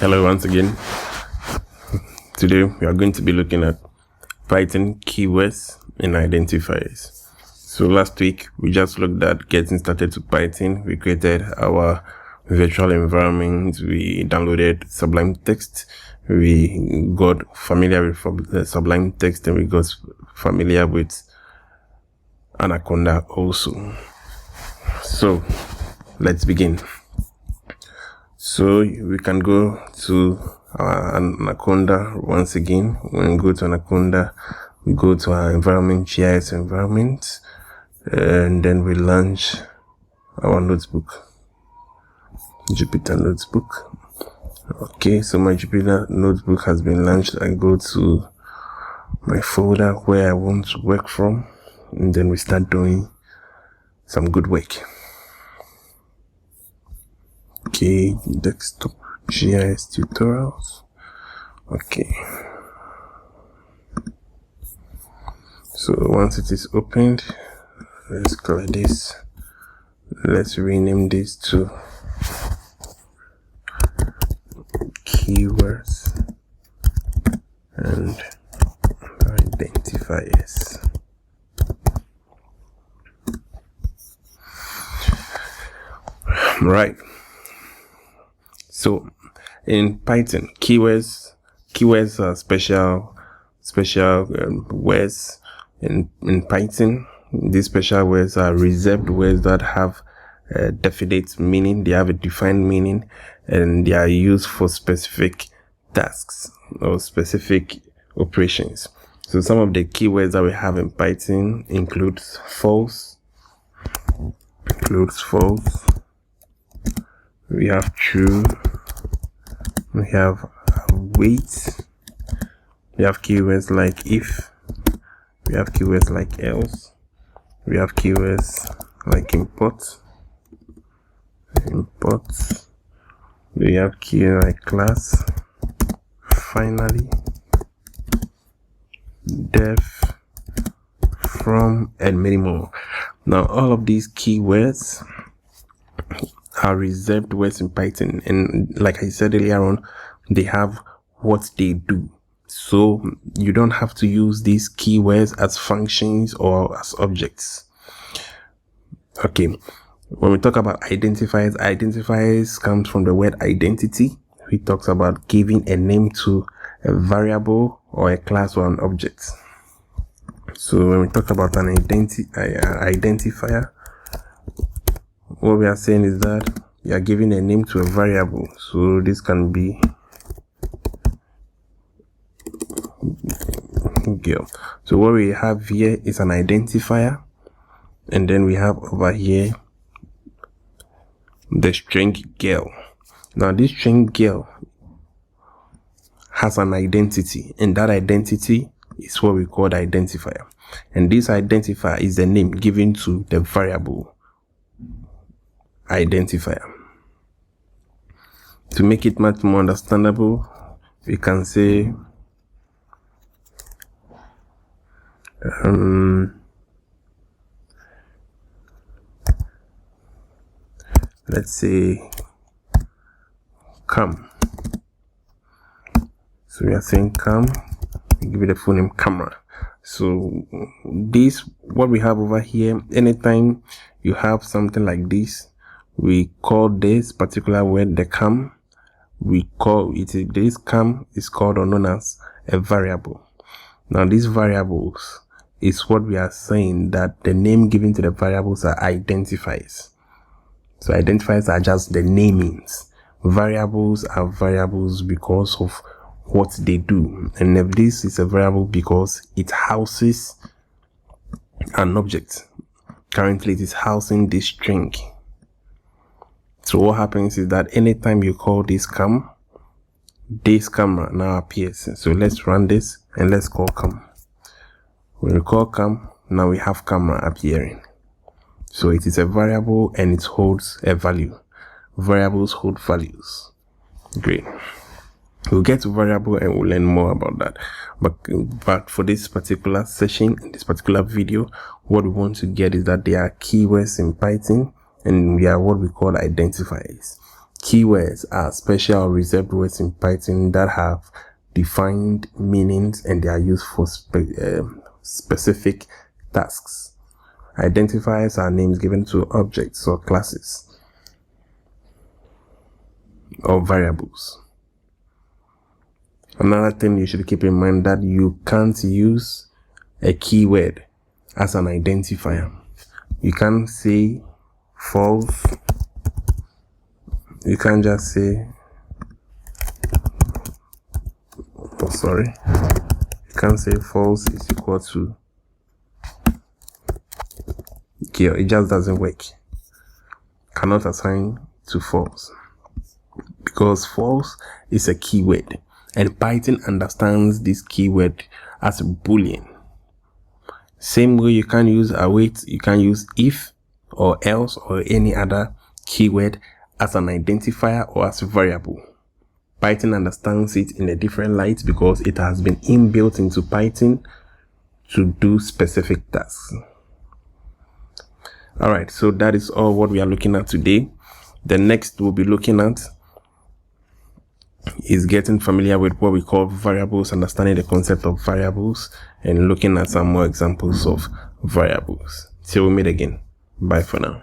Hello once again. Today we are going to be looking at Python keywords and identifiers. So last week we just looked at getting started to Python. We created our virtual environment. We downloaded Sublime Text. We got familiar with Sublime Text, and we got familiar with Anaconda also. So let's begin. So we can go to Anaconda once again. When we go to Anaconda, we go to our environment, GIS environment, and then we launch our notebook, Jupyter notebook. Okay, so my Jupyter notebook has been launched. I go to my folder where I want to work from, and then we start doing some good work. Okay, desktop GIS tutorials. Okay, so once it is opened, let's call this, let's rename this to keywords and identifiers. Right. So in Python, keywords are special words. In Python, these special words are reserved words that have a definite meaning. They have a defined meaning, and they are used for specific tasks or specific operations. So some of the keywords that we have in Python includes false. We have true. We have wait. We have keywords like if. We have keywords like else. We have keywords like import. We have keyword like class. Finally, def, from, and many more. Now all of these keywords are reserved words in Python, and like I said earlier on, they have what they do. So you don't have to use these keywords as functions or as objects. Okay, when we talk about identifiers comes from the word identity. It talks about giving a name to a variable or a class or an object. So when we talk about an identifier, what we are saying is that we are giving a name to a variable. So this can be girl. So what we have here is an identifier, and then we have over here the string girl. Now this string girl has an identity, and that identity is what we call the identifier. And this identifier is the name given to the variable identifier. To make it much more understandable, we can say let's say come. So we are saying come, we give it a full name camera. So this, what we have over here, anytime you have something like this, we call this particular word the cam. We call it, this cam is called or known as a variable. Now these variables is what we are saying that the name given to the variables are identifiers. So identifiers are just the namings. Variables are variables because of what they do. And if this is a variable because it houses an object. Currently it is housing this string. So what happens is that anytime you call this cam, this camera now appears. So let's run this and let's call cam. When we call cam, now we have camera appearing. So it is a variable and it holds a value. Variables hold values. Great. We'll get to variable and we'll learn more about that. But for this particular session, in this particular video, what we want to get is that there are keywords in Python, and we are what we call identifiers. Keywords are special or reserved words in Python that have defined meanings and they are used for specific tasks. Identifiers are names given to objects or classes or variables. Another thing you should keep in mind that you can't use a keyword as an identifier. You can't say false. You can't just say, you can't say false is equal to, okay, it just doesn't work. Cannot assign to false because false is a keyword and Python understands this keyword as a boolean. Same way you can use await, you can use if or else or any other keyword as an identifier or as a variable. Python understands it in a different light because it has been inbuilt into Python to do specific tasks. Alright, so that is all what we are looking at today. The next we'll be looking at is getting familiar with what we call variables, understanding the concept of variables, and looking at some more examples of variables. Till we meet again. Bye for now.